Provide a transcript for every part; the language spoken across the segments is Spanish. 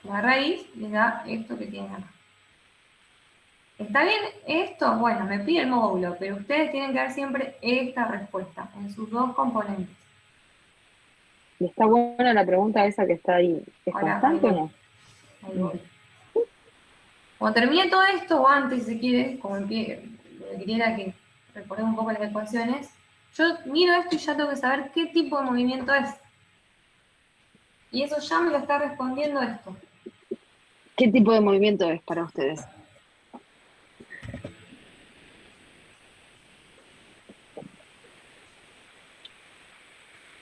La raíz le da esto que tienen acá. ¿Está bien esto? Bueno, me pide el módulo, pero ustedes tienen que dar siempre esta respuesta en sus dos componentes. Y está buena la pregunta esa que está ahí. ¿Es Ahora, ahí constante o voy. no? Ahí voy. Cuando termine todo esto, o antes, si quiere, como lo que quería que recordemos un poco las ecuaciones, yo miro esto y ya tengo que saber qué tipo de movimiento es. Y eso ya me lo está respondiendo esto. ¿Qué tipo de movimiento es para ustedes?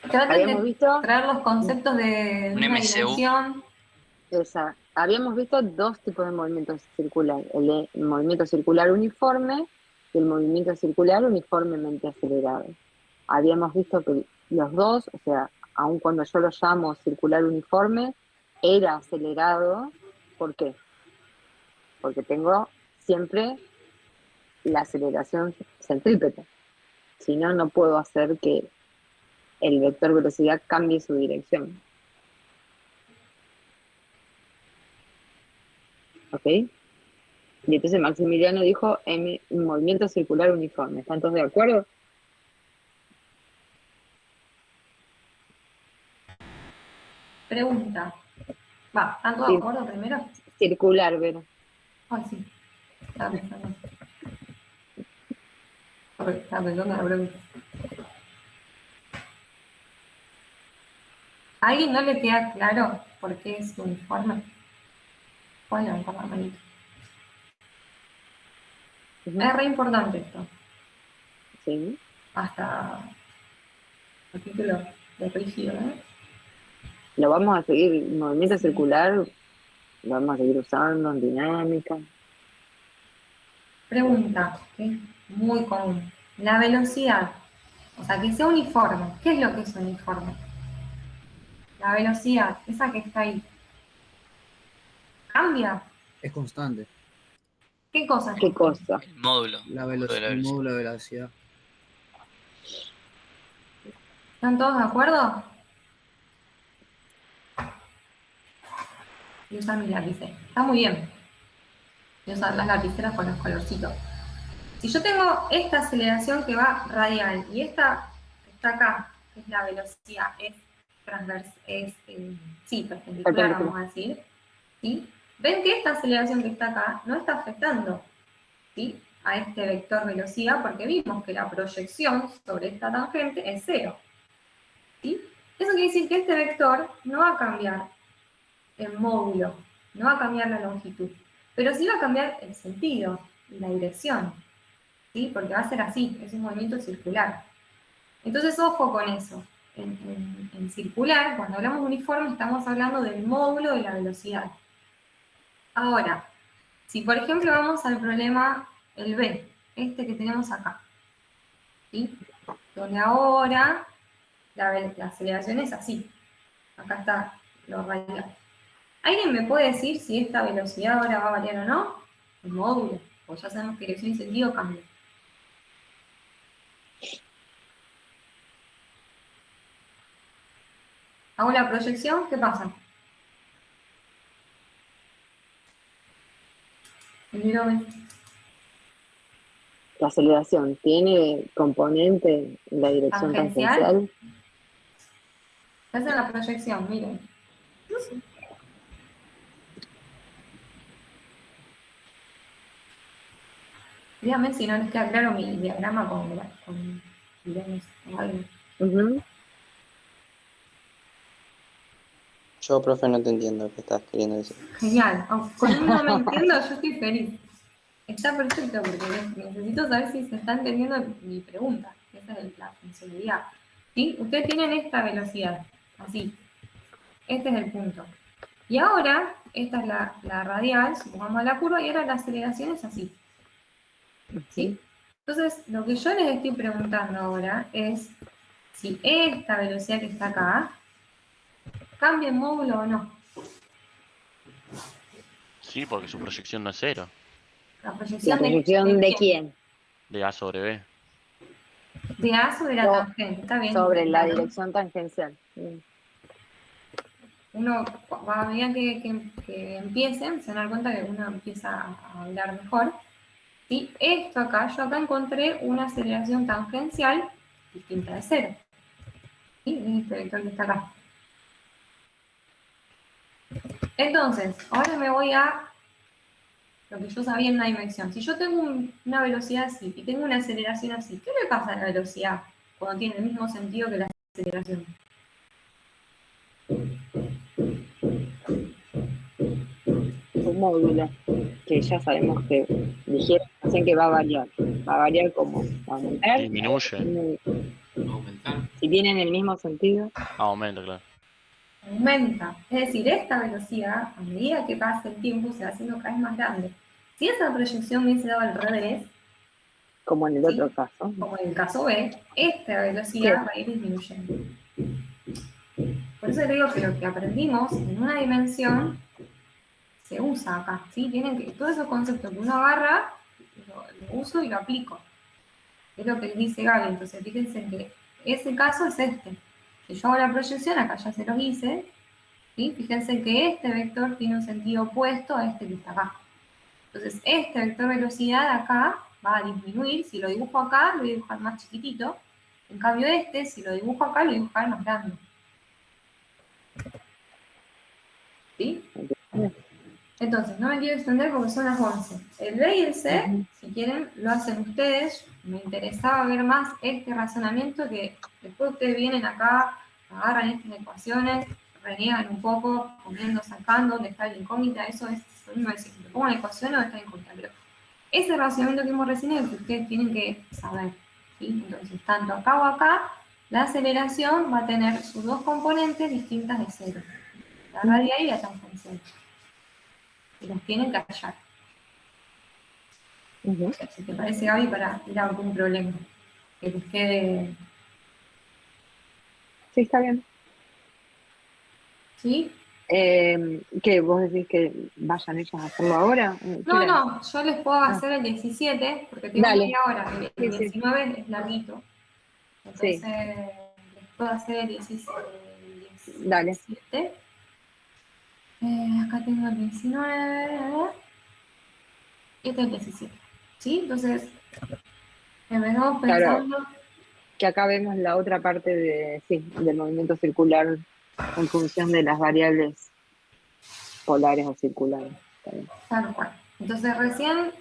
Traten Habíamos de visto traer los conceptos de Un misma MCU. dimensión. habíamos visto dos tipos de movimientos circulares, el movimiento circular uniforme y el movimiento circular uniformemente acelerado. Habíamos visto que los dos, o sea, aun cuando yo lo llamo circular uniforme, era acelerado. ¿Por qué? Porque tengo siempre la aceleración centrípeta. Si no, no puedo hacer que el vector velocidad cambie su dirección. ¿Ok? Y entonces Maximiliano dijo movimiento circular uniforme. ¿Están todos de acuerdo? Pregunta. Va, ¿están todos de acuerdo primero? Circular, Vero. Ay, sí. Estaba pensando. Estaba pensando en la pregunta. ¿A alguien no le queda claro por qué es uniforme? Pueden levantar la manito. Es re importante esto. Sí. Hasta el título de rígido, ¿no? Lo vamos a seguir, movimiento circular, lo vamos a seguir usando en dinámica. Pregunta, que es muy común. La velocidad. O sea, que sea uniforme. ¿Qué es lo que es uniforme? La velocidad, esa que está ahí. ¿Cambia? Es constante. ¿Qué cosa es ¿Qué constante? cosa? El módulo. El módulo de velocidad. ¿Están todos de acuerdo? Y usar mis lápices. Está muy bien. Y usar las lapiceras con los colorcitos. Si yo tengo esta aceleración que va radial y esta que está acá, que es la velocidad, es transversal, sí, perpendicular, Perpendicular. vamos a decir, ¿sí? Ven que esta aceleración que está acá no está afectando, ¿sí?, a este vector velocidad porque vimos que la proyección sobre esta tangente es cero, ¿sí? Eso quiere decir que este vector no va a cambiar el módulo, no va a cambiar la longitud, pero sí va a cambiar el sentido y la dirección, ¿sí? Porque va a ser así, es un movimiento circular. Entonces, ojo con eso. En circular, cuando hablamos de uniforme, estamos hablando del módulo de la velocidad. Ahora, si por ejemplo vamos al problema, el B, este que tenemos acá, ¿sí? Donde ahora la aceleración es así. Acá está lo radial. ¿Alguien me puede decir si esta velocidad ahora va a variar o no? El módulo, pues ya sabemos que dirección y sentido cambia. Hago la proyección, ¿qué pasa? La aceleración tiene componente en la dirección Tangencial. tangencial. Esa es la proyección, miren. Díganme si no les queda claro mi diagrama con digamos, o algo. Yo, profe, no te entiendo qué estás queriendo decir. Genial. Con un no me entiendo, yo estoy feliz. Está perfecto porque necesito saber si se está entendiendo mi pregunta. Esa es la funcionalidad. ¿Sí? Ustedes tienen esta velocidad, así. Este es el punto. Y ahora, esta es la radial, supongamos la curva, y ahora la aceleración es así. ¿Sí? Entonces, lo que yo les estoy preguntando ahora es si esta velocidad que está acá cambia el módulo o no. Sí, porque su proyección no es cero. La ¿La proyección proyección de quién? De A sobre B. De A sobre la tangente, está bien. Sobre la Claro. dirección tangencial. a medida que empiecen, se van a dar cuenta que uno empieza a hablar mejor. ¿Sí? Yo acá encontré una aceleración tangencial distinta de cero. ¿Sí? Este vector que está acá. Entonces, ahora me voy a lo que yo sabía en una dimensión. Si yo tengo una velocidad así y tengo una aceleración así, ¿qué le pasa a la velocidad cuando tiene el mismo sentido que la aceleración? Un módulo que ya sabemos que dijeron recién que va a variar. ¿Va a variar como? ¿Va a aumentar? Disminuye. Aumentar. Si tienen el mismo sentido. Aumenta, claro. Aumenta. Es decir, esta velocidad, a medida que pasa el tiempo, se va haciendo cada vez más grande. Si esa proyección hubiese dado al revés, Como en el otro caso. como en el caso B, esta velocidad va a ir disminuyendo. Por eso le digo que lo que aprendimos en una dimensión se usa acá, ¿sí? Todos esos conceptos que uno agarra, lo uso y lo aplico. Es lo que dice Gaby. Entonces, fíjense que ese caso es este. Si yo hago la proyección, acá ya se los hice, ¿sí? Fíjense que este vector tiene un sentido opuesto a este que está acá. Entonces, este vector velocidad acá va a disminuir. Si lo dibujo acá, lo voy a dibujar más chiquitito. En cambio, si lo dibujo acá, lo voy a dibujar más grande. ¿Sí? Entonces, no me quiero extender porque son las 11. El B y el C, si quieren, lo hacen ustedes. Me interesaba ver más este razonamiento que después ustedes vienen acá, agarran estas ecuaciones, reniegan un poco, poniendo, sacando, donde está la incógnita, eso es lo mismo decir, ¿le pongo la ecuación o está la incógnita? Pero ese razonamiento que vimos recién es el que ustedes tienen que saber. ¿Sí? Entonces, tanto acá o acá, la aceleración va a tener sus dos componentes distintas de cero. La radial y la tangencial. Y las tienen que hallar. Si te parece, Gaby, para ir a algún problema. Que les quede... Sí, está bien. ¿Sí? ¿Qué? ¿Vos decís que vayan ellas a hacerlo ahora? No, yo les puedo hacer el 17, porque tengo media hora. El 19 es larguito. Entonces, les puedo hacer el 17. Dale. Acá tengo el 19. Y este es el 17. ¿Sí? Entonces, empezamos pensando... Claro, que acá vemos la otra parte del movimiento circular en función de las variables polares o circulares. Tal cual. Entonces, recién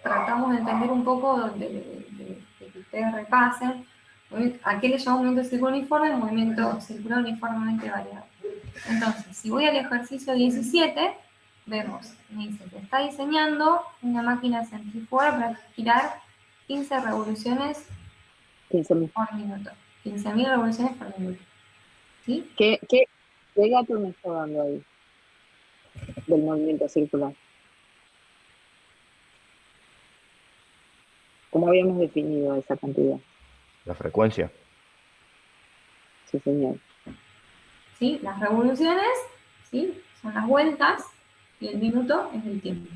tratamos de entender un poco de que ustedes repasen a qué le llamamos movimiento circular uniforme, movimiento circular uniformemente variable. Entonces, si voy al ejercicio 17, vemos, me dice que está diseñando una máquina centrífuga para girar 15 revoluciones por minuto. 15.000 revoluciones por minuto. ¿Sí? ¿Qué dato me está dando ahí del movimiento circular? ¿Cómo habíamos definido esa cantidad? La frecuencia. Sí, señor. ¿Sí? Las revoluciones, ¿sí? Son las vueltas y el minuto es el tiempo.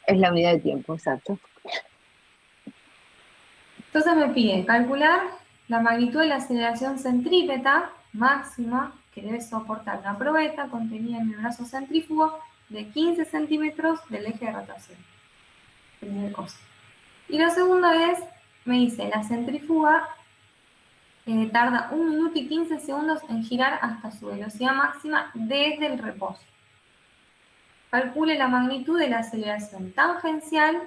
Es la unidad de tiempo, exacto. Entonces me pide calcular la magnitud de la aceleración centrípeta máxima que debe soportar una probeta contenida en el brazo centrífugo de 15 centímetros del eje de rotación. Primera cosa. Y la segunda es, me dice, la centrífuga tarda 1 minuto y 15 segundos en girar hasta su velocidad máxima desde el reposo. Calcule la magnitud de la aceleración tangencial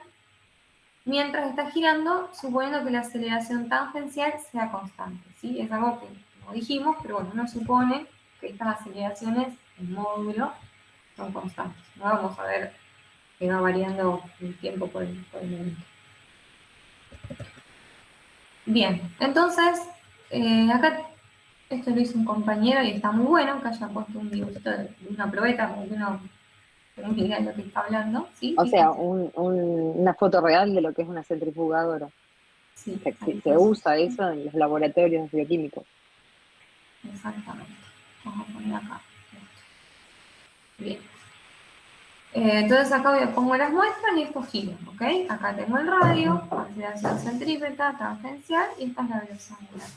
mientras está girando, suponiendo que la aceleración tangencial sea constante. ¿Sí? Es algo que no dijimos, pero bueno, uno supone que estas aceleraciones en módulo son constantes. No vamos a ver que va variando el tiempo por el momento. Bien, entonces, acá esto lo hizo un compañero y está muy bueno que haya puesto un dibujito de una probeta, porque uno tiene una idea de lo que está hablando. ¿Sí? O sea, una foto real de lo que es una centrifugadora. Sí, se usa eso en los laboratorios bioquímicos. Exactamente. Vamos a poner acá. Bien. Entonces acá pongo las muestras y esto gira, ¿ok? Acá tengo el radio, aceleración centrípeta, tangencial, y esta es la velocidad angular.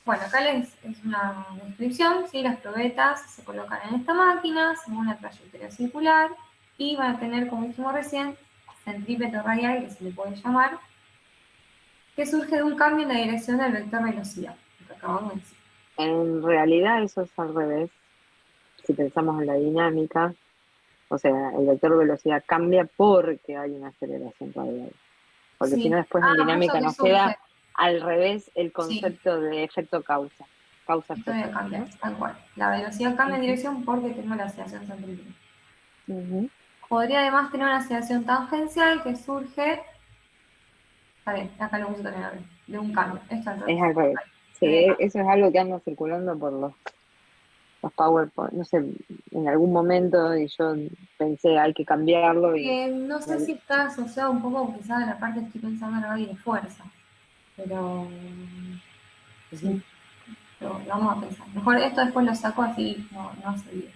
Bueno, acá es una descripción, ¿sí? Las probetas se colocan en esta máquina según una trayectoria circular y van a tener, como dijimos recién, centrípeta radial, que se le puede llamar, que surge de un cambio en la dirección del vector velocidad, lo que acabamos de decir. En realidad eso es al revés. Si pensamos en la dinámica, o sea, el vector velocidad cambia porque hay una aceleración radial. Porque si no, Sí. después en Por eso dinámica que nos surge. queda al revés el Sí, concepto de efecto causa, esto voy a causa-efecto, cambiar, ¿no? tal cual. La velocidad cambia de Ujú, dirección porque tengo la aceleración centrípeta. ujú. Podría además tener una aceleración tangencial que surge, a ver, acá lo puse también, a ver, de un cambio. Esto al Es revés. al revés. Sí, Lo voy a cambiar. eso es algo que anda circulando por los PowerPoint, no sé, en algún momento y yo pensé hay que cambiarlo y No sé si está asociado un poco quizás a la parte que estoy pensando en hoy de fuerza, pero ujú, sí, lo vamos a pensar. Mejor esto después lo saco así, no se olvide.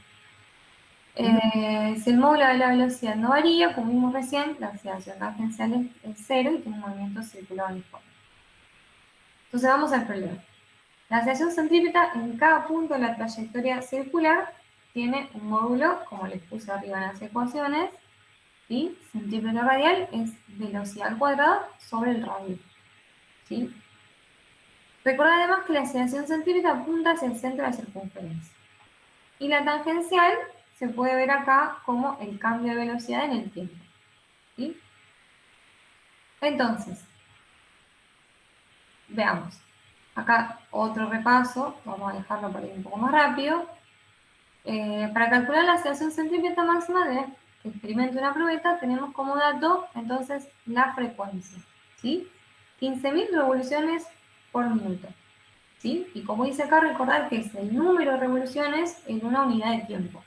ujú. Si el módulo de la velocidad no varía, como vimos recién, la aceleración tangencial es cero y tiene un movimiento circular uniforme. Entonces vamos al problema. La aceleración centrípeta en cada punto de la trayectoria circular tiene un módulo, como les puse arriba en las ecuaciones, y centrípeta radial es velocidad al cuadrado sobre el radio. ¿Sí? Recordad además que la aceleración centrípeta apunta hacia el centro de la circunferencia. Y la tangencial se puede ver acá como el cambio de velocidad en el tiempo. ¿Sí? Entonces, veamos. Acá otro repaso, vamos a dejarlo por ahí un poco más rápido. Para calcular la aceleración centrípeta máxima de experimento de una probeta, tenemos como dato entonces la frecuencia, ¿sí? 15.000 revoluciones por minuto, ¿sí? Y como dice acá, recordar que es el número de revoluciones en una unidad de tiempo.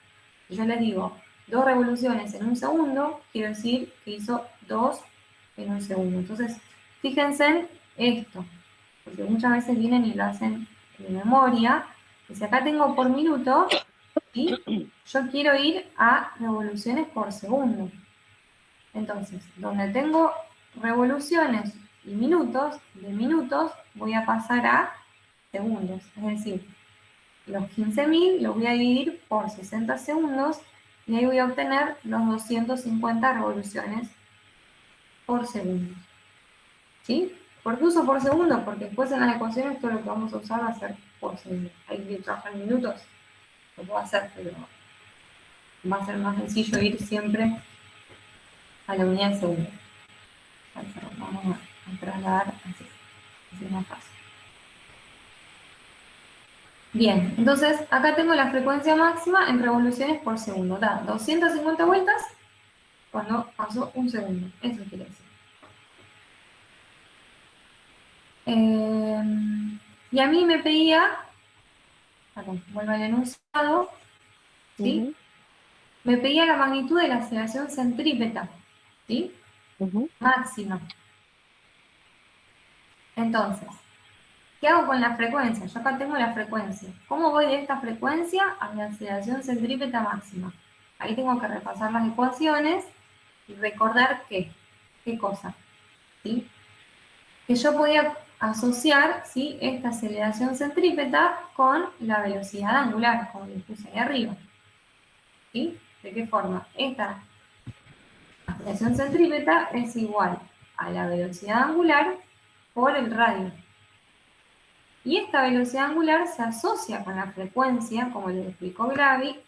Si yo les digo 2 revoluciones en un segundo, quiero decir que hizo 2 en un segundo. Entonces, fíjense en esto, porque muchas veces vienen y lo hacen de memoria. Y si acá tengo por minuto, ¿sí? Yo quiero ir a revoluciones por segundo. Entonces, donde tengo revoluciones y minutos, de minutos voy a pasar a segundos. Es decir, los 15.000 los voy a dividir por 60 segundos y ahí voy a obtener los 250 revoluciones por segundo. ¿Sí? ¿Por qué uso por segundo? Porque después en las ecuaciones todo lo que vamos a usar va a ser por segundo. Hay que trabajar en minutos, lo puedo hacer, pero va a ser más sencillo ir siempre a la unidad de segundo. Vamos a trasladar así es más fácil. Bien, entonces acá tengo la frecuencia máxima en revoluciones por segundo. Da 250 vueltas cuando pasó un segundo. Eso quiere decir. Y a mí me pedía, perdón, vuelvo al enunciado, ¿sí? Ujú, Me pedía la magnitud de la aceleración centrípeta, ¿sí? ujú. Máxima. Entonces, ¿qué hago con la frecuencia? Yo acá tengo la frecuencia. ¿Cómo voy de esta frecuencia a la aceleración centrípeta máxima? Ahí tengo que repasar las ecuaciones y recordar que, ¿qué cosa? ¿Sí? Que yo podía asociar, ¿sí?, esta aceleración centrípeta con la velocidad angular, como les puse ahí arriba. ¿Sí? ¿De qué forma? Esta aceleración centrípeta es igual a la velocidad angular por el radio. Y esta velocidad angular se asocia con la frecuencia, como le explicó Gaby,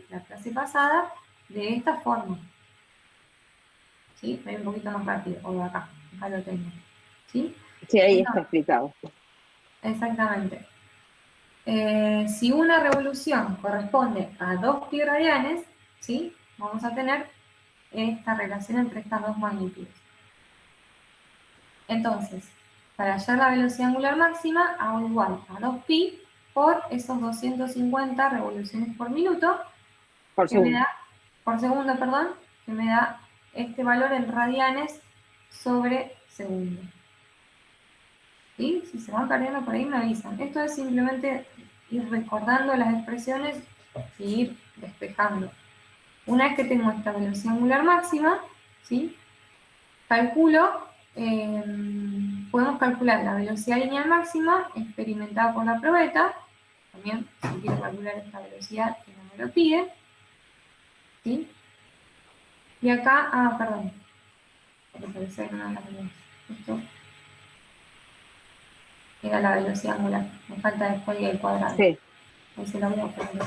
la clase pasada, de esta forma. ¿Sí? Voy un poquito más rápido, o de acá lo tengo. ¿Sí? Sí, ahí está Entonces, explicado. exactamente. Si una revolución corresponde a 2 pi radianes, ¿sí?, vamos a tener esta relación entre estas dos magnitudes. Entonces, para hallar la velocidad angular máxima, hago igual a 2pi por esos 250 revoluciones por minuto, Por que me segundo. da, por segundo, perdón, que me da este valor en radianes sobre segundo. ¿Sí? Si se van perdiendo por ahí, me avisan. Esto es simplemente ir recordando las expresiones y ir despejando. Una vez que tengo esta velocidad angular máxima, ¿sí?, calculo podemos calcular la velocidad lineal máxima experimentada por la probeta. También, si quiero calcular esta velocidad, que no me lo pide. ¿Sí? Y acá, perdón. Esto era la velocidad angular. Me falta después el cuadrado. Sí. Ahí se lo voy a poner.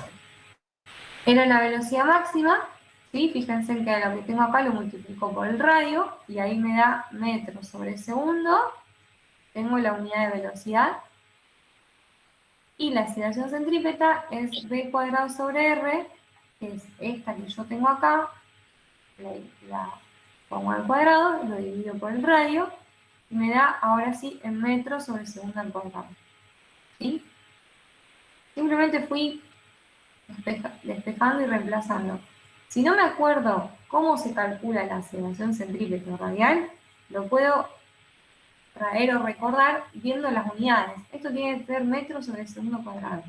Era la velocidad máxima. ¿Sí? Fíjense que lo que tengo acá lo multiplico por el radio y ahí me da metros sobre segundo. Tengo la unidad de velocidad. Y la aceleración centrípeta es v cuadrado sobre r, que es esta que yo tengo acá. La pongo al cuadrado, lo divido por el radio y me da ahora sí en metros sobre segundo al cuadrado. ¿Sí? Simplemente fui despejando y reemplazando. Si no me acuerdo cómo se calcula la aceleración centrípeta radial, lo puedo traer o recordar viendo las unidades. Esto tiene que ser metros sobre segundo cuadrado.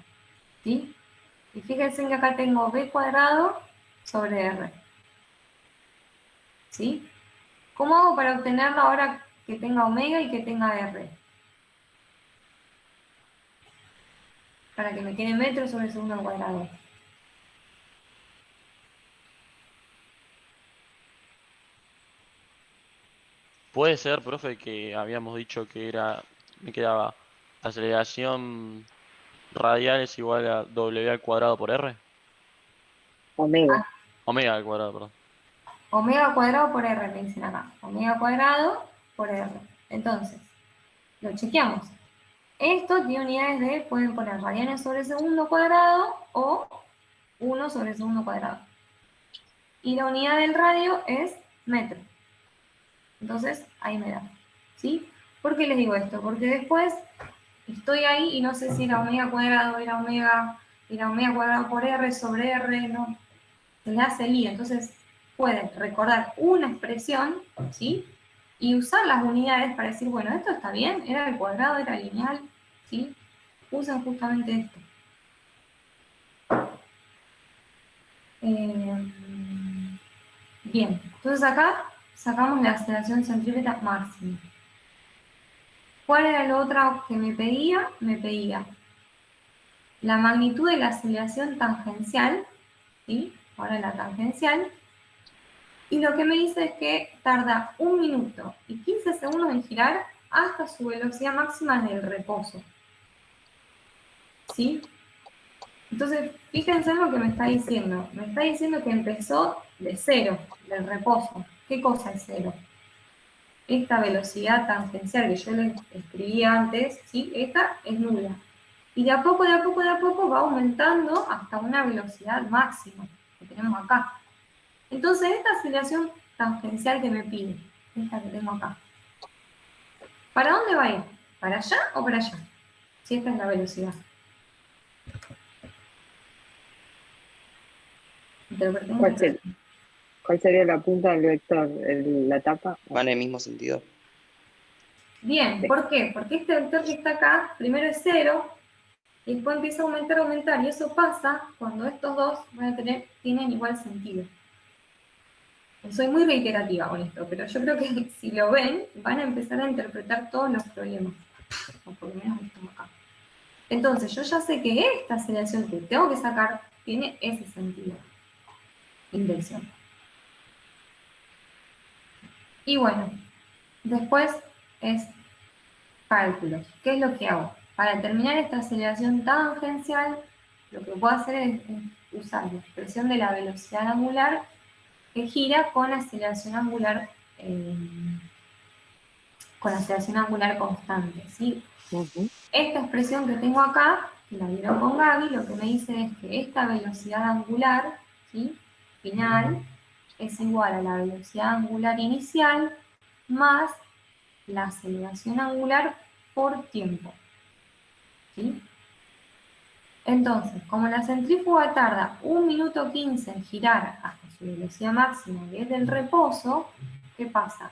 ¿Sí? Y fíjense que acá tengo v cuadrado sobre r. ¿Sí? ¿Cómo hago para obtenerlo ahora que tenga omega y que tenga r? Para que me quede metros sobre segundo al cuadrado. Puede ser, profe, que habíamos dicho que me quedaba aceleración radial es igual a W al cuadrado por R. Omega. Omega al cuadrado, perdón. Omega cuadrado por r, me dicen acá. Omega cuadrado por r. Entonces, lo chequeamos. Esto tiene unidades de, pueden poner radianes sobre segundo cuadrado o 1 sobre segundo cuadrado. Y la unidad del radio es metro. Entonces, ahí me da. ¿Sí? ¿Por qué les digo esto? Porque después estoy ahí y no sé si era omega cuadrado, era omega cuadrado por r sobre r, no. Se le hace lío. Entonces, pueden recordar una expresión, ¿sí? Y usar las unidades para decir, bueno, esto está bien, era el cuadrado, era lineal, ¿sí? Usan justamente esto. Bien, entonces acá sacamos la aceleración centrípeta máxima. ¿Cuál era lo otro que me pedía? Me pedía la magnitud de la aceleración tangencial, ¿sí? Ahora la tangencial. Y lo que me dice es que tarda 1 minuto y 15 segundos en girar hasta su velocidad máxima en el reposo. ¿Sí? Entonces, fíjense en lo que me está diciendo. Me está diciendo que empezó de cero, del reposo. ¿Qué cosa es cero? Esta velocidad tangencial que yo les escribí antes, ¿sí? Esta es nula. Y de a poco va aumentando hasta una velocidad máxima que tenemos acá. Entonces, esta aceleración tangencial que me pide, esta que tengo acá, ¿para dónde va a ir? ¿Para allá o para allá? Si esta es la velocidad. ¿Cuál sería la punta del vector? ¿La tapa? Va en el mismo sentido. Bien, Sí. ¿por qué? Porque este vector que está acá, primero es 0, y después empieza a aumentar, y eso pasa cuando estos dos tienen igual sentido. Soy muy reiterativa con esto, pero yo creo que si lo ven, van a empezar a interpretar todos los problemas. O por lo menos esto acá. Entonces, yo ya sé que esta aceleración que tengo que sacar tiene ese sentido. Inversión. Y bueno, después es cálculos. ¿Qué es lo que hago? Para determinar esta aceleración tangencial, lo que puedo hacer es usar la expresión de la velocidad angular que gira con aceleración angular constante, ¿sí? Esta expresión que tengo acá, que la vieron con Gaby, lo que me dice es que esta velocidad angular, ¿sí? Final, es igual a la velocidad angular inicial más la aceleración angular por tiempo. ¿Sí? Entonces, como la centrífuga tarda 1 minuto 15 en girar hasta su velocidad máxima, que es del reposo, ¿qué pasa?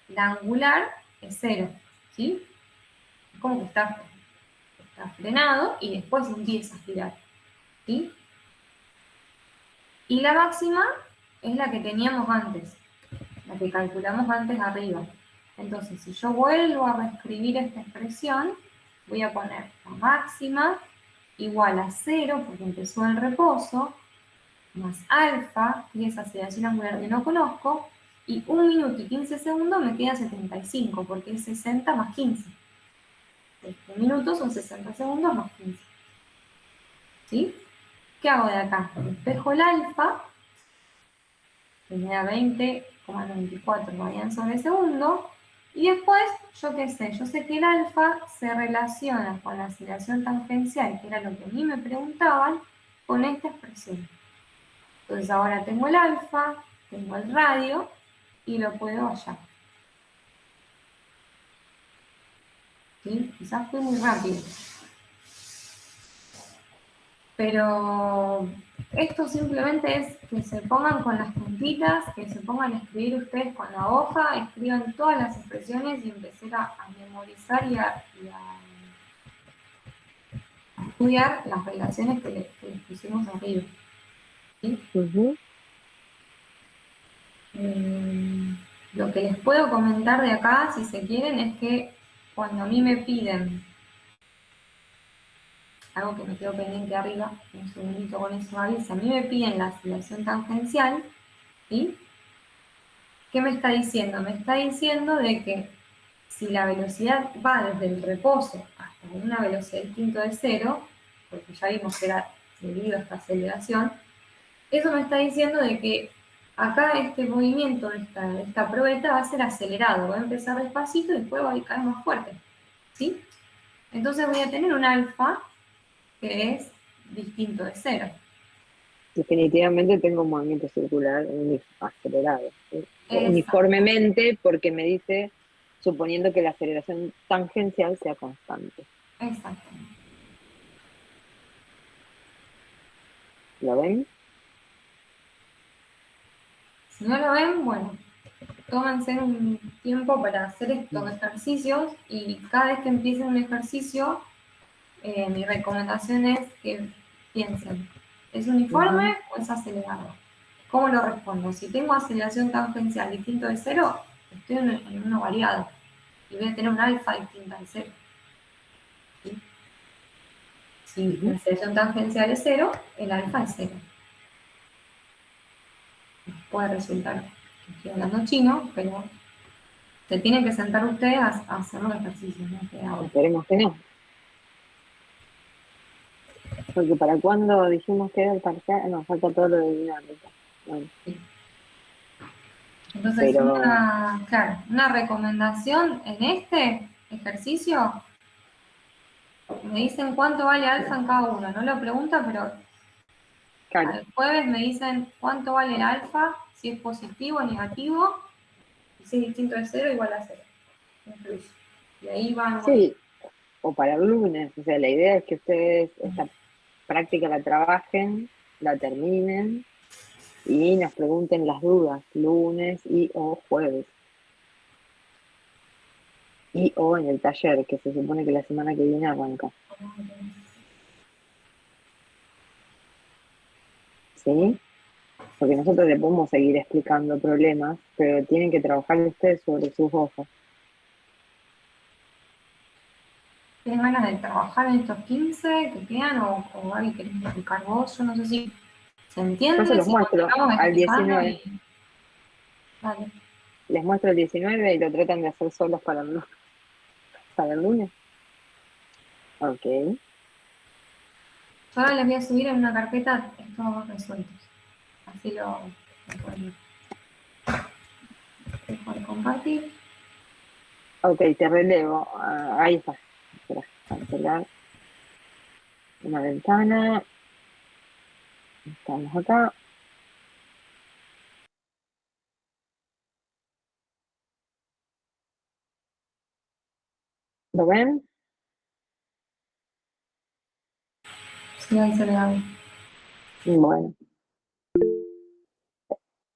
La angular es 0, ¿sí? Es como que está frenado y después empieza a girar, ¿sí? Y la máxima es la que teníamos antes, la que calculamos antes arriba. Entonces, si yo vuelvo a reescribir esta expresión, voy a poner la máxima igual a 0, porque empezó el reposo, más alfa, que es aceleración angular que no conozco, y 1 minuto y 15 segundos me queda 75, porque es 60 más 15. 1 minuto son 60 segundos más 15. ¿Sí? ¿Qué hago de acá? Despejo el alfa, que me da 20,94 radianes sobre segundo, y después, yo qué sé, yo sé que el alfa se relaciona con la aceleración tangencial, que era lo que a mí me preguntaban, con esta expresión. Entonces ahora tengo el alfa, tengo el radio, y lo puedo hallar. ¿Sí? Quizás fue muy rápido. Pero esto simplemente es que se pongan con las puntitas, que se pongan a escribir ustedes con la hoja, escriban todas las expresiones y empecen a memorizar y a estudiar las relaciones que les pusimos arriba. ¿Sí? Lo que les puedo comentar de acá, si se quieren, es que cuando a mí me piden algo que me quedó pendiente arriba, un segundito con eso avisa, a mí me piden la aceleración tangencial, ¿sí? ¿Qué me está diciendo? Me está diciendo de que si la velocidad va desde el reposo hasta una velocidad distinta de 0, porque ya vimos que era debido a esta aceleración, eso me está diciendo de que acá este movimiento, esta probeta va a ser acelerado, va a empezar despacito y después va a caer más fuerte, ¿sí? Entonces voy a tener un alfa que es distinto de 0. Definitivamente tengo un movimiento circular acelerado. Uniformemente, porque me dice, suponiendo que la aceleración tangencial sea constante. Exactamente. ¿Lo ven? Si no lo ven, bueno, tómense un tiempo para hacer estos ejercicios y cada vez que empiecen un ejercicio, mi recomendación es que piensen, ¿es uniforme o es acelerado? ¿Cómo lo respondo? Si tengo aceleración tangencial distinto de 0, estoy en uno variado y voy a tener un alfa distinta de 0. ¿Sí? Si la aceleración tangencial es 0, el alfa es 0. Puede resultar que estoy hablando chino, pero se tienen que sentar ustedes a hacer los ejercicios, ¿no? Que ahora. Esperemos que no. Porque para cuando dijimos que era el parcial, nos falta todo lo de dinámica. Bueno. Sí. Entonces, Pero... una recomendación en este ejercicio, me dicen cuánto vale alfa en cada uno. No lo pregunta, pero Claro. al jueves me dicen cuánto vale el alfa, si es positivo o negativo, y si es distinto de 0, igual a 0. Incluso. Y ahí van. Sí, o para el lunes. O sea, la idea es que ustedes esta práctica la trabajen, la terminen y nos pregunten las dudas lunes y o jueves. Y o en el taller, que se supone que la semana que viene arranca. ¿Sí? Porque nosotros le podemos seguir explicando problemas, pero tienen que trabajar ustedes sobre sus hojas. ¿Tienen ganas de trabajar en estos 15 que quedan o Gaby querés explicar vos? Yo no sé si se entiende. Yo se los si muestro al 19. Vale. Les muestro el 19 y lo tratan de hacer solos para el lunes. Ok. Yo ahora les voy a subir en una carpeta estos resueltos. Así lo pueden dejo de compartir. Ok, te relevo. Ahí está. Espera, cancelar una ventana. Estamos acá. ¿Lo ven? Sí, ahí se le da. Bueno.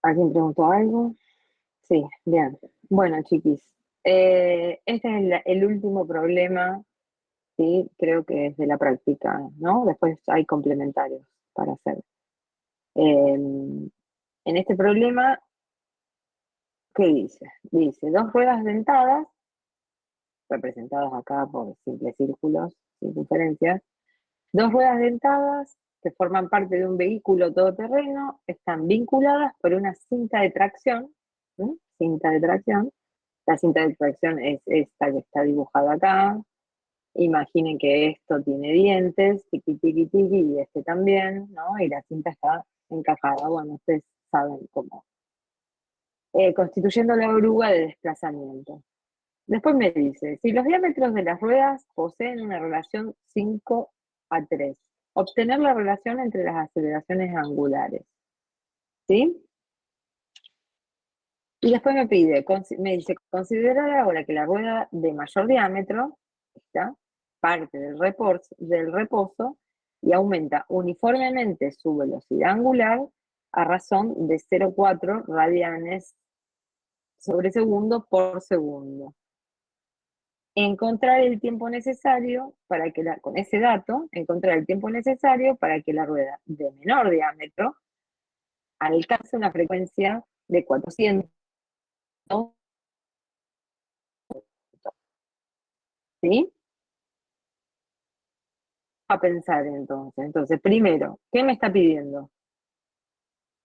¿Alguien preguntó algo? Sí, bien. Bueno, chiquis. Este es el último problema, sí, creo que es de la práctica, ¿no? Después hay complementarios para hacer. En este problema ¿Qué dice? Dice, dos ruedas dentadas, representadas acá por simples círculos, circunferencias, dos ruedas dentadas que forman parte de un vehículo todoterreno, están vinculadas por una cinta de tracción, ¿sí? Cinta de tracción. La cinta de tracción es esta que está dibujada acá. Imaginen que esto tiene dientes, tiqui, tiqui, tiqui, y este también, ¿no? Y la cinta está encajada. Bueno, ustedes saben cómo. Constituyendo la oruga de desplazamiento. Después me dice, si los diámetros de las ruedas poseen una relación 5:3, obtener la relación entre las aceleraciones angulares. ¿Sí? Y después me me dice, considerar ahora que la rueda de mayor diámetro, esta, parte del reposo y aumenta uniformemente su velocidad angular a razón de 0,4 radianes sobre segundo por segundo. Encontrar el tiempo necesario para que con ese dato, encontrar el tiempo necesario para que la rueda de menor diámetro alcance una frecuencia de 400. ¿Sí? A pensar entonces. Entonces, primero, ¿qué me está pidiendo?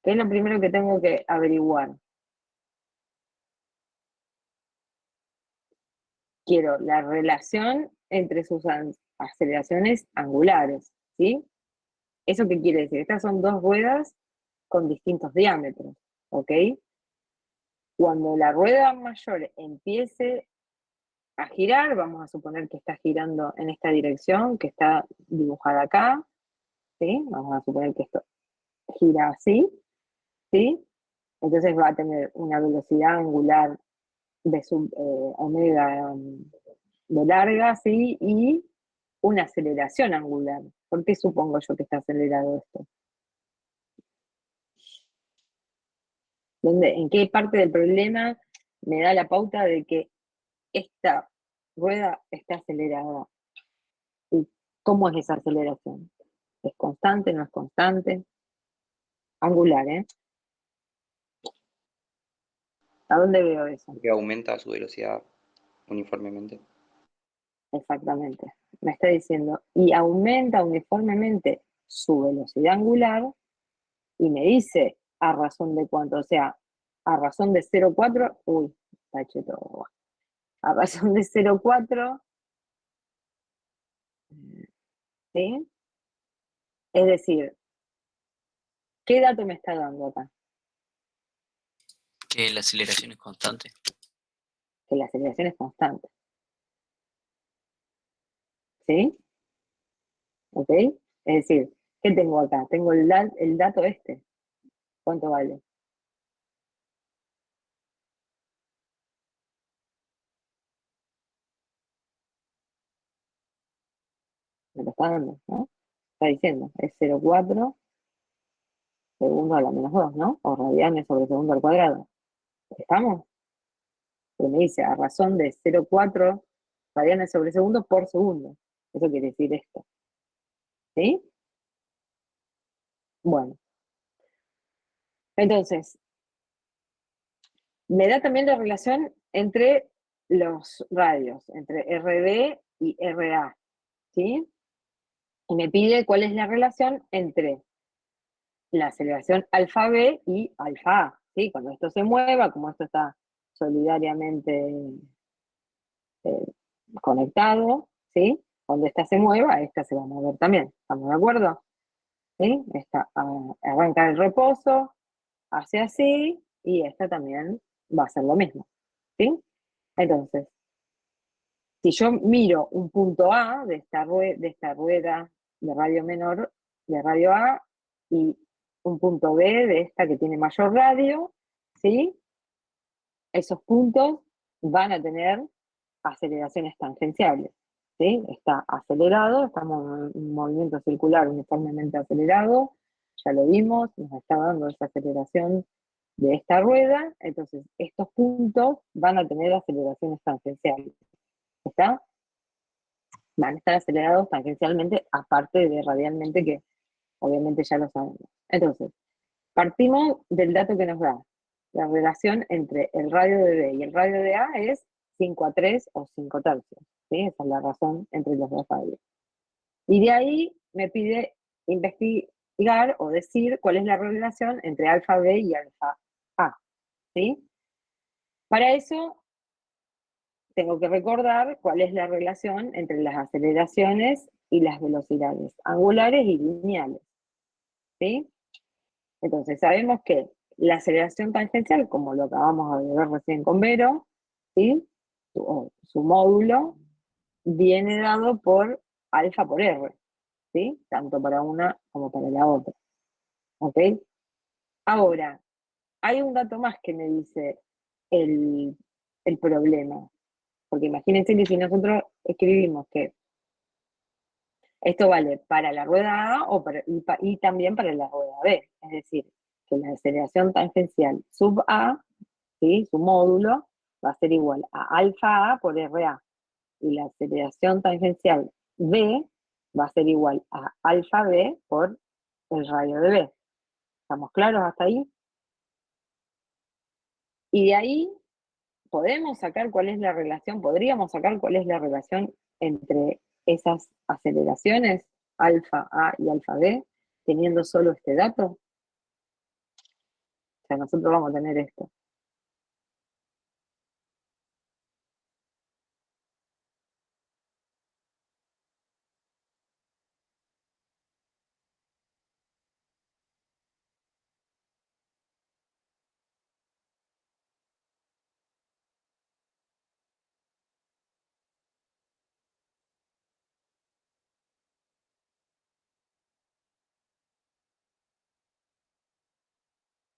¿Qué es lo primero que tengo que averiguar? Quiero la relación entre sus aceleraciones angulares, ¿sí? ¿Eso qué quiere decir? Estas son dos ruedas con distintos diámetros, ¿ok? Cuando la rueda mayor empiece a girar, vamos a suponer que está girando en esta dirección, que está dibujada acá, ¿sí? Vamos a suponer que esto gira así, ¿sí? Entonces va a tener una velocidad angular de sub omega de larga, ¿sí? Y una aceleración angular. ¿Por qué supongo yo que está acelerado esto? ¿En qué parte del problema me da la pauta de que esta rueda está acelerada? ¿Y cómo es esa aceleración? ¿Es constante, no es constante? Angular, ¿eh? ¿A dónde veo eso? Que aumenta su velocidad uniformemente. Exactamente. Me está diciendo, y aumenta uniformemente su velocidad angular, y me dice a razón de cuánto, o sea, a razón de 0,4, uy, taché todo, a razón de 0,4, ¿sí? Es decir, ¿qué dato me está dando acá? Que la aceleración es constante. Que la aceleración es constante. ¿Sí? ¿Ok? Es decir, ¿qué tengo acá? Tengo el dato este. ¿Cuánto vale? Me lo está dando, ¿no? Está diciendo, es 0,4 segundo a la menos 2, ¿no? O radianes sobre segundo al cuadrado. ¿Estamos? Pero me dice, a razón de 0,4 radianes sobre segundo por segundo. Eso quiere decir esto. ¿Sí? Bueno. Entonces, me da también la relación entre los radios, entre RB y RA. ¿Sí? Y me pide cuál es la relación entre la aceleración alfa B y alfa A. ¿Sí? Cuando esto se mueva, como esto está solidariamente conectado, ¿sí? Cuando esta se mueva, esta se va a mover también. ¿Estamos de acuerdo? ¿Sí? Esta arranca el reposo, hace así, y esta también va a hacer lo mismo. ¿Sí? Entonces, si yo miro un punto A de esta rueda de radio menor, de radio A, y un punto B de esta que tiene mayor radio, ¿sí? Esos puntos van a tener aceleraciones tangenciales, ¿sí? Está acelerado, estamos en un movimiento circular uniformemente acelerado, ya lo vimos, nos está dando esa aceleración de esta rueda, entonces estos puntos van a tener aceleraciones tangenciales, ¿está? Van a estar acelerados tangencialmente, aparte de radialmente, que obviamente ya lo sabemos. Entonces, partimos del dato que nos da. la relación entre el radio de B y el radio de A es 5/3 o 5/3, ¿sí? Esa es la razón entre los dos radios. Y de ahí me pide investigar o decir cuál es la relación entre alfa B y alfa A, ¿sí? Para eso tengo que recordar cuál es la relación entre las aceleraciones y las velocidades angulares y lineales, ¿sí? Entonces sabemos que la aceleración tangencial, como lo acabamos de ver recién con Vero, ¿sí? Su módulo viene dado por alfa por R, ¿sí? Tanto para una como para la otra, ¿ok? Ahora, hay un dato más que me dice el problema, porque imagínense que si nosotros escribimos que esto vale para la rueda A y también para la rueda B, es decir, que la aceleración tangencial sub A, ¿sí? Su módulo, va a ser igual a alfa A por RA, y la aceleración tangencial B va a ser igual a alfa B por el radio de B. ¿Estamos claros hasta ahí? Y de ahí podríamos sacar cuál es la relación entre esas aceleraciones, alfa A y alfa B, teniendo solo este dato. O sea, nosotros vamos a tener esto.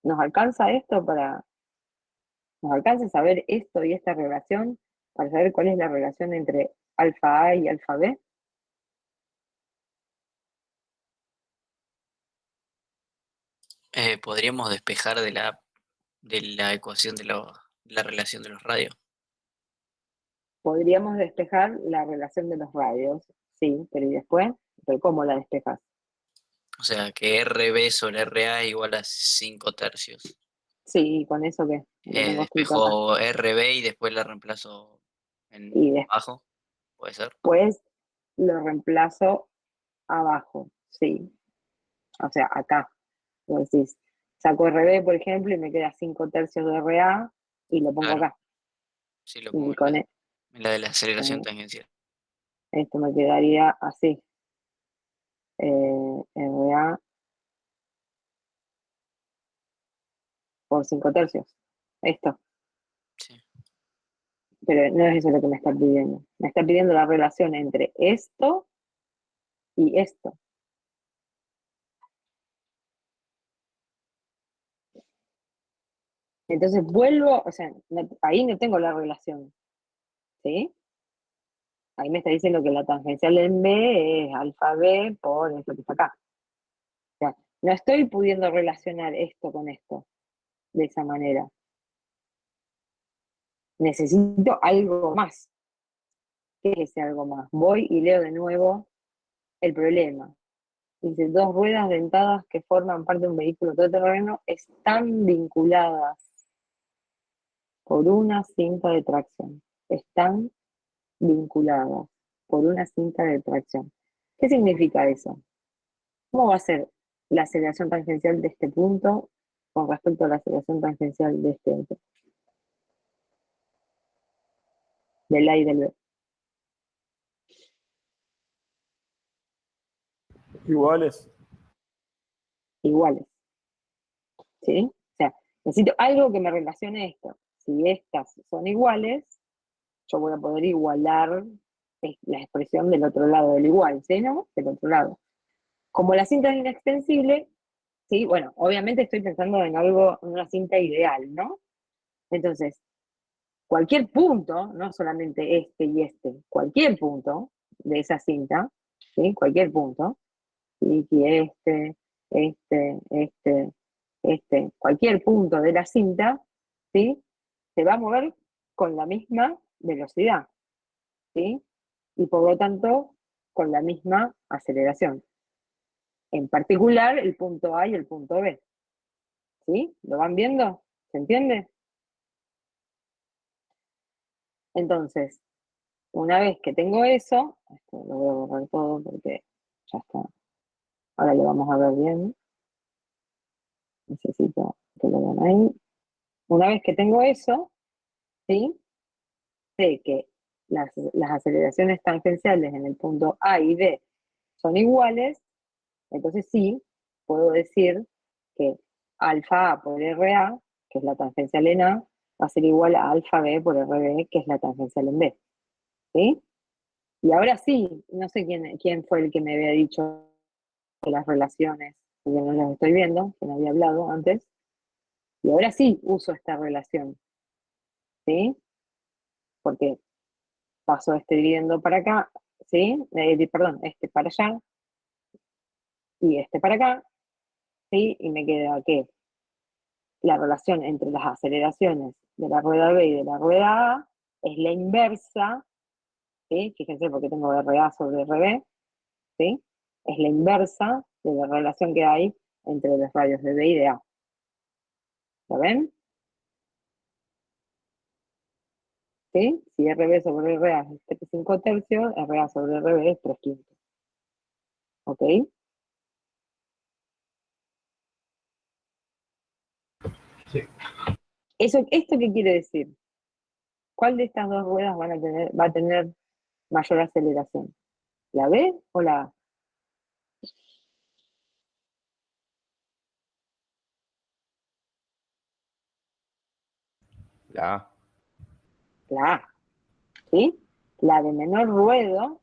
¿Nos alcanza saber esto y esta relación para saber cuál es la relación entre alfa A y alfa B? Podríamos despejar de la ecuación de la relación de los radios. Podríamos despejar la relación de los radios, sí, pero ¿y después? ¿Pero cómo la despejas? O sea, que RB sobre RA es igual a 5/3. Sí, ¿con eso qué? Lo tengo escrito acá. Despejo RB y después la reemplazo en Y abajo, ¿puede ser? después lo reemplazo abajo, sí. O sea, acá. Vos decís, saco RB, por ejemplo, y me queda 5/3 de RA y lo pongo Claro, acá. sí, lo pongo Y con en la de la aceleración tangencial. esto me quedaría así. RA por 5/3. Esto. Sí. Pero no es eso lo que me está pidiendo. Me está pidiendo la relación entre esto y esto. Entonces vuelvo, o sea, ahí no tengo la relación, ¿sí? Ahí me está diciendo que la tangencial en B es alfa B por esto que está acá. O sea, no estoy pudiendo relacionar esto con esto de esa manera. Necesito algo más. ¿Qué es ese algo más? Voy y leo de nuevo el problema. Dice, dos ruedas dentadas que forman parte de un vehículo todoterreno están vinculadas por una cinta de tracción. Están vinculadas por una cinta de tracción. ¿Qué significa eso? ¿Cómo va a ser la aceleración tangencial de este punto con respecto a la aceleración tangencial de este otro? Del A y del B. Iguales. Iguales. ¿Sí? O sea, necesito algo que me relacione esto. Si estas son iguales, yo voy a poder igualar la expresión del otro lado del igual, ¿sí? ¿No? Del otro lado. Como la cinta es inextensible, sí, bueno, obviamente estoy pensando en algo, en una cinta ideal, ¿no? Entonces, cualquier punto, no solamente este y este, cualquier punto de esa cinta, ¿sí? Cualquier punto, y cualquier punto de la cinta, ¿sí? Se va a mover con la misma velocidad, ¿sí? Y por lo tanto, con la misma aceleración. En particular, el punto A y el punto B. ¿Sí? ¿Lo van viendo? ¿Se entiende? Entonces, una vez que tengo eso, esto lo voy a borrar todo porque ya está. Ahora lo vamos a ver bien. Necesito que lo vean ahí. Una vez que tengo eso, ¿sí? Sé que las aceleraciones tangenciales en el punto A y B son iguales, entonces sí, puedo decir que alfa A por RA, que es la tangencial en A, va a ser igual a alfa B por RB, que es la tangencial en B. ¿Sí? Y ahora sí, no sé quién fue el que me había dicho que las relaciones, porque no las estoy viendo, que no había hablado antes, y ahora sí uso esta relación, ¿sí? Porque paso este dividiendo para acá, ¿sí? Perdón, este para allá, y este para acá, ¿sí? Y me queda que la relación entre las aceleraciones de la rueda B y de la rueda A es la inversa, ¿sí? Fíjense porque tengo RA sobre RB, ¿sí? Es la inversa de la relación que hay entre los radios de B y de A. ¿Lo ven? ¿Sí? Si RB sobre RA es 5 tercios, RA sobre RB es 3 quintos. ¿Ok? Sí. ¿Esto qué quiere decir? ¿Cuál de estas dos ruedas va a tener mayor aceleración? ¿La B o la A? La A. La A, ¿sí? La de menor radio,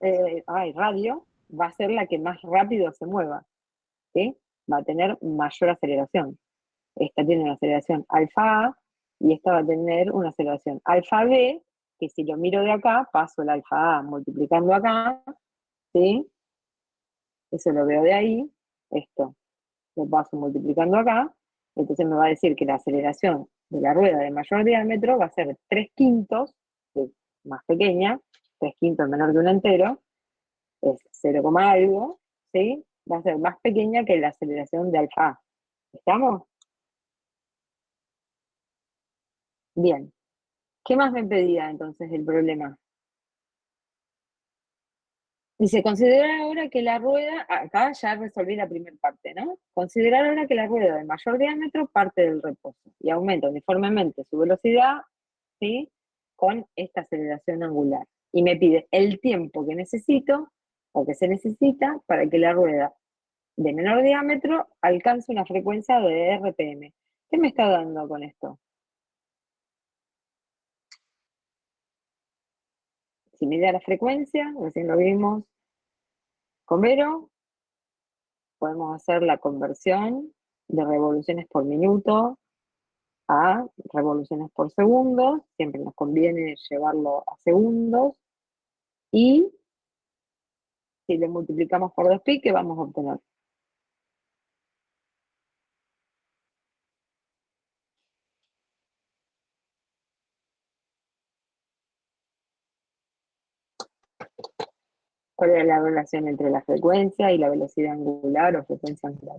va a ser la que más rápido se mueva, ¿sí? Va a tener mayor aceleración. Esta tiene una aceleración alfa A y esta va a tener una aceleración alfa B, que si lo miro de acá, paso el alfa A multiplicando acá, ¿sí? Eso lo veo de ahí, esto lo paso multiplicando acá, entonces me va a decir que la aceleración de la rueda de mayor diámetro va a ser 3 quintos, que es más pequeña, 3 quintos menor que un entero, es 0, algo, ¿sí? Va a ser más pequeña que la aceleración de alfa A. ¿Estamos? Bien. ¿Qué más me pedía entonces el problema? Dice, considerar ahora que la rueda, acá ya resolví la primera parte, ¿no? Considerar ahora que la rueda de mayor diámetro parte del reposo y aumenta uniformemente su velocidad, ¿sí? Con esta aceleración angular. Y me pide el tiempo que necesito o que se necesita para que la rueda de menor diámetro alcance una frecuencia de RPM. ¿Qué me está dando con esto? Si me da la frecuencia, recién lo vimos con Vero, podemos hacer la conversión de revoluciones por minuto a revoluciones por segundo, siempre nos conviene llevarlo a segundos, y si le multiplicamos por 2pi, ¿qué vamos a obtener? ¿Cuál es la relación entre la frecuencia y la velocidad angular o frecuencia angular?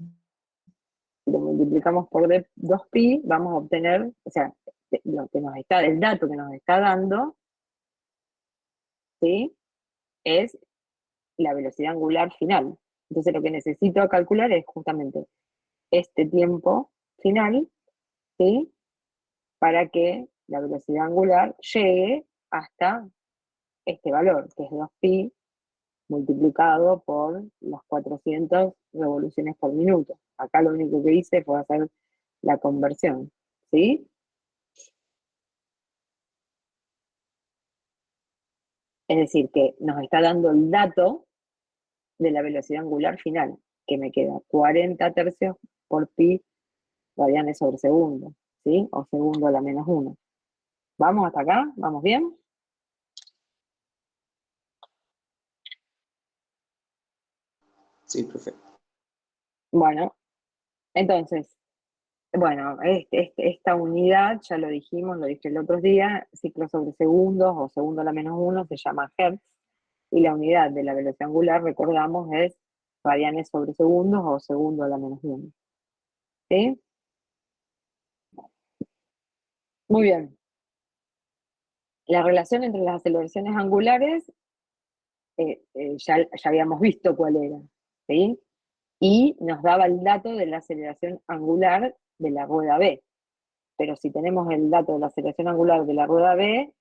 Si lo multiplicamos por 2pi, vamos a obtener, o sea, lo que nos está, el dato que nos está dando, ¿sí? Es la velocidad angular final. Entonces lo que necesito calcular es justamente este tiempo final, ¿sí? Para que la velocidad angular llegue hasta este valor, que es 2pi multiplicado por las 400 revoluciones por minuto. Acá lo único que hice fue hacer la conversión, ¿sí? Es decir, que nos está dando el dato de la velocidad angular final, que me queda 40 tercios por pi radianes sobre segundo, ¿sí? O segundo a la -1. ¿Vamos hasta acá? ¿Vamos bien? Sí, profe. Bueno, entonces, bueno, esta unidad, ya lo dijimos, lo dije el otro día, ciclos sobre segundos o segundo a la -1 se llama Hertz, y la unidad de la velocidad angular, recordamos, es radianes sobre segundos o segundo a la -1. ¿Sí? Muy bien. La relación entre las aceleraciones angulares ya habíamos visto cuál era, ¿sí? Y nos daba el dato de la aceleración angular de la rueda B. Pero si tenemos el dato de la aceleración angular de la rueda B,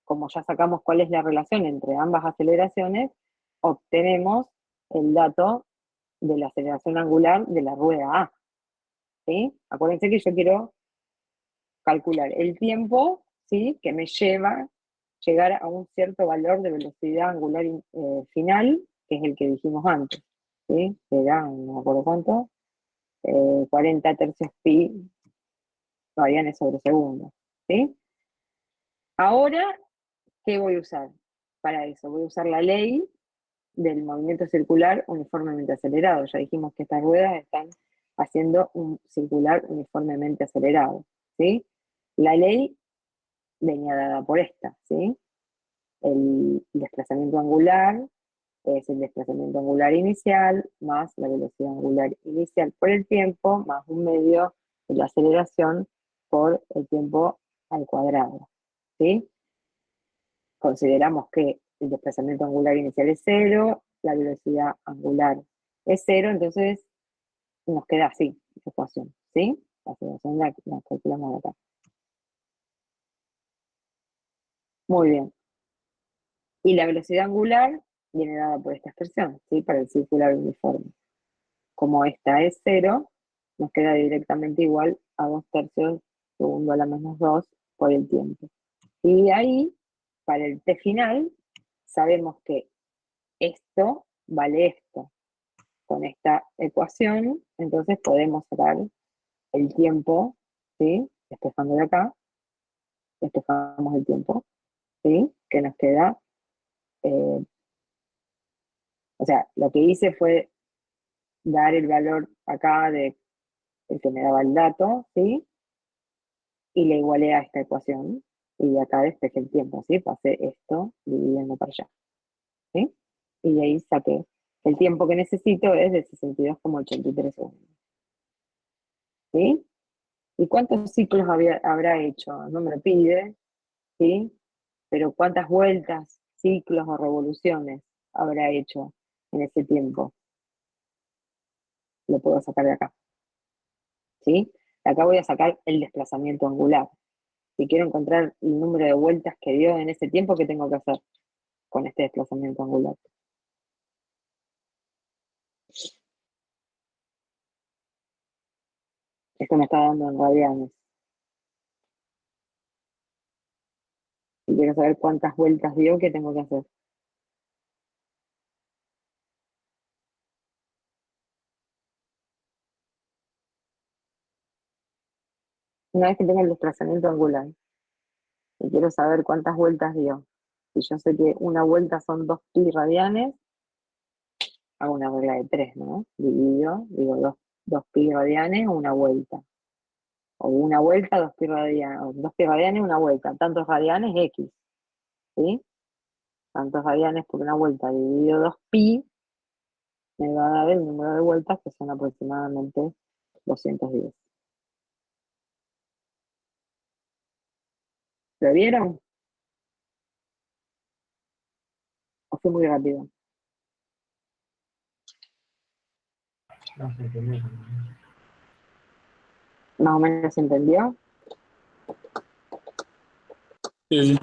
como ya sacamos cuál es la relación entre ambas aceleraciones, obtenemos el dato de la aceleración angular de la rueda A. ¿Sí? Acuérdense que yo quiero calcular el tiempo, ¿sí?, que me lleva llegar a un cierto valor de velocidad angular final, que es el que dijimos antes, ¿sí? Que era, no me acuerdo cuánto, 40 tercios pi radianes sobre segundo, ¿sí? Ahora, ¿qué voy a usar para eso? Voy a usar la ley del movimiento circular uniformemente acelerado. Ya dijimos que estas ruedas están haciendo un circular uniformemente acelerado, ¿sí? La ley venía dada por esta, ¿sí? El desplazamiento angular es el desplazamiento angular inicial más la velocidad angular inicial por el tiempo más un medio de la aceleración por el tiempo al cuadrado, ¿sí? Consideramos que el desplazamiento angular inicial es cero, la velocidad angular es cero, entonces nos queda así esa ecuación, ¿sí? La aceleración la calculamos de acá. Muy bien. Y la velocidad angular viene dada por esta expresión, ¿sí? Para el circular uniforme. Como esta es cero, nos queda directamente igual a 2/3 segundo a la -2 por el tiempo. Y ahí, para el t final, sabemos que esto vale esto. Con esta ecuación, entonces podemos sacar el tiempo, ¿sí? Despejando de acá, despejamos el tiempo, ¿sí? Que nos queda, o sea, lo que hice fue dar el valor acá de el que me daba el dato, ¿sí? Y le igualé a esta ecuación, y de acá despejé el tiempo, ¿sí? Pasé esto dividiendo para allá, ¿sí? Y de ahí saqué el tiempo que necesito es de 62,83 segundos, ¿sí? ¿Y cuántos ciclos habrá hecho? No me lo pide, ¿sí? Pero ¿cuántas vueltas, ciclos o revoluciones habrá hecho en ese tiempo? Lo puedo sacar de acá, ¿sí? De acá voy a sacar el desplazamiento angular. Si quiero encontrar el número de vueltas que dio en ese tiempo, ¿qué tengo que hacer con este desplazamiento angular? Esto me está dando en radianes. Si quiero saber cuántas vueltas dio, ¿qué tengo que hacer? Una vez que tenga el desplazamiento angular y quiero saber cuántas vueltas dio, si yo sé que una vuelta son 2pi radianes, hago una regla de 3, ¿no? Digo 2pi radianes, una vuelta. O una vuelta, 2pi radianes, o 2pi radianes, una vuelta. Tantos radianes, x, ¿sí? Tantos radianes por una vuelta dividido 2pi, me va a dar el número de vueltas, que son aproximadamente 210. ¿Lo vieron? ¿O fue muy rápido? No se entendió. ¿Más o menos se entendió? Sí.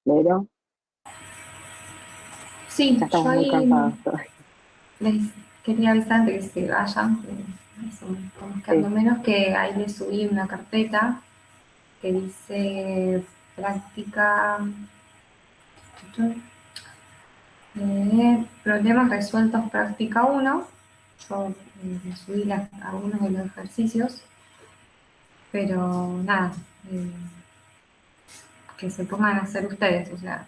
Pero Sí, ya estamos yo muy ahí cansados todavía. les quería avisar antes que se vayan, estamos quedando Sí. menos, que ahí les subí una carpeta que dice práctica, problemas resueltos práctica 1. Yo subí algunos de los ejercicios, pero nada, que se pongan a hacer ustedes, o sea,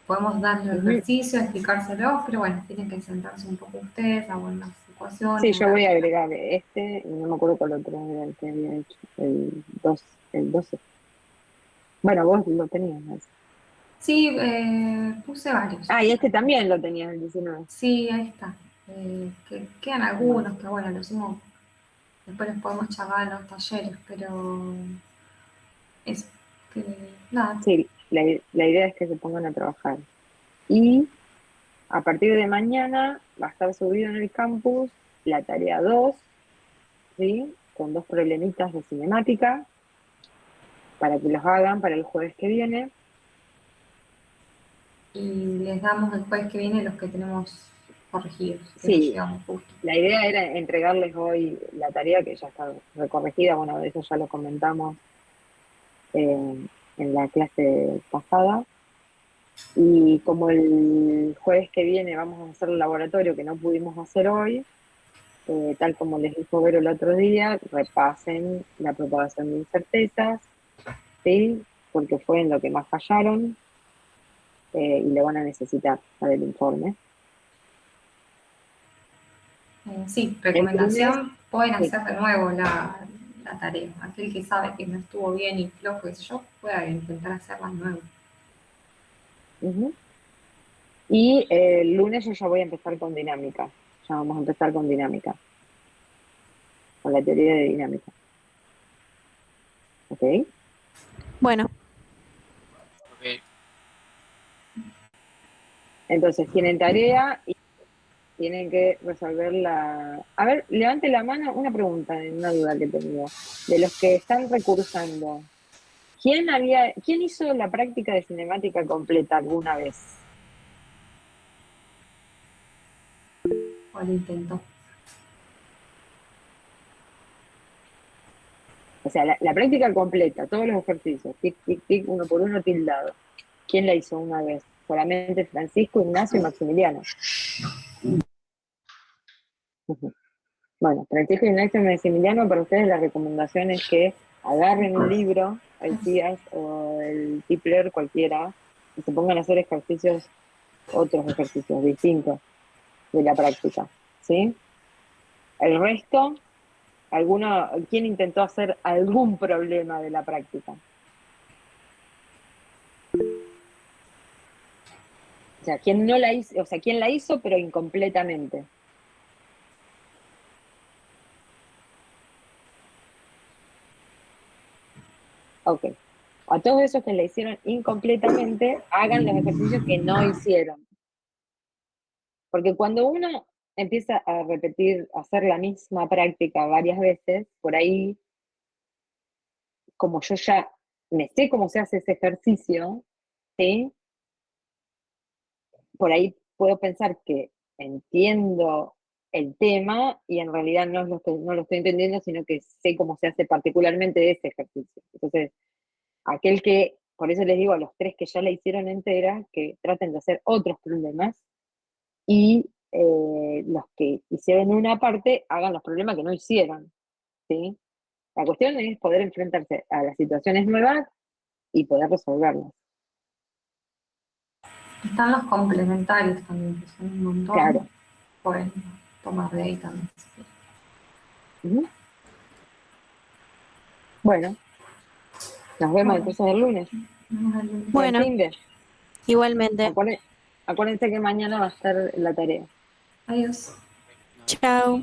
podemos darle el Ujú. ejercicio, explicárselos, pero bueno, tienen que sentarse un poco ustedes, a ver las Sí, ecuaciones, a yo ver voy a qué tal. agregar este, y no me acuerdo cuál otro era el que había hecho, el 12. Bueno, vos lo tenías, ¿no? Sí, puse varios. Ah, y este también lo tenías, el 19. Sí, ahí está. que quedan algunos que, bueno, los sumo, después los podemos charlar en los talleres, pero eso, que nada. Sí, la idea es que se pongan a trabajar. Y a partir de mañana va a estar subido en el campus la tarea 2, ¿sí? Con 2 problemitas de cinemática, para que los hagan para el jueves que viene. Y les damos el jueves que viene los que tenemos corregidos, que Sí. nos llegamos justo. La idea era entregarles hoy la tarea que ya está recorregida, bueno, de eso ya lo comentamos en la clase pasada. Y como el jueves que viene vamos a hacer el laboratorio que no pudimos hacer hoy, tal como les dijo Vero el otro día, repasen la propagación de incertezas, ¿sí? Porque fue en lo que más fallaron y lo van a necesitar para el informe. Sí, recomendación, pueden sí. hacer de nuevo la tarea. Aquel que sabe que no estuvo bien y flojo, qué sé yo, pueda intentar hacerla de nuevo. Ujú. Y el lunes yo ya voy a empezar con dinámica. Ya vamos a empezar con dinámica. Con la teoría de dinámica. ¿Ok? Bueno, Ok. Entonces tienen tarea y tienen que resolver la... A ver, levante la mano una pregunta, una duda que tengo. De los que están recursando, ¿quién hizo la práctica de cinemática completa alguna vez? O lo intento. O sea, la práctica completa, todos los ejercicios, tic, tic, tic, uno por uno, tildado. ¿Quién la hizo una vez? Solamente Francisco, Ignacio y Maximiliano. Ujú. Bueno, Francisco, Ignacio y Maximiliano, para ustedes la recomendación es que agarren un libro, el CIAS o el Tipler, cualquiera, y se pongan a hacer ejercicios, otros ejercicios distintos de la práctica, ¿sí? El resto, ¿quién intentó hacer algún problema de la práctica? O sea, ¿quién no la hizo? O sea, ¿quién la hizo pero incompletamente? Ok. A todos esos que la hicieron incompletamente, hagan los ejercicios que no hicieron. Porque cuando uno empieza a repetir, a hacer la misma práctica varias veces, por ahí, como yo ya me sé cómo se hace ese ejercicio, ¿sí? Por ahí puedo pensar que entiendo el tema y en realidad no lo estoy entendiendo, sino que sé cómo se hace particularmente ese ejercicio. Entonces, por eso les digo a los 3 que ya la hicieron entera, que traten de hacer otros problemas y los que hicieron una parte hagan los problemas que no hicieron, ¿sí? La cuestión es poder enfrentarse a las situaciones nuevas y poder resolverlas. Están los complementarios también, que son un montón. Claro. Pueden tomar de ahí también. Ujú. Bueno, nos vemos entonces el lunes. bueno, Buen fin de. igualmente. Acuérdense que mañana va a estar la tarea. Adiós. Chao.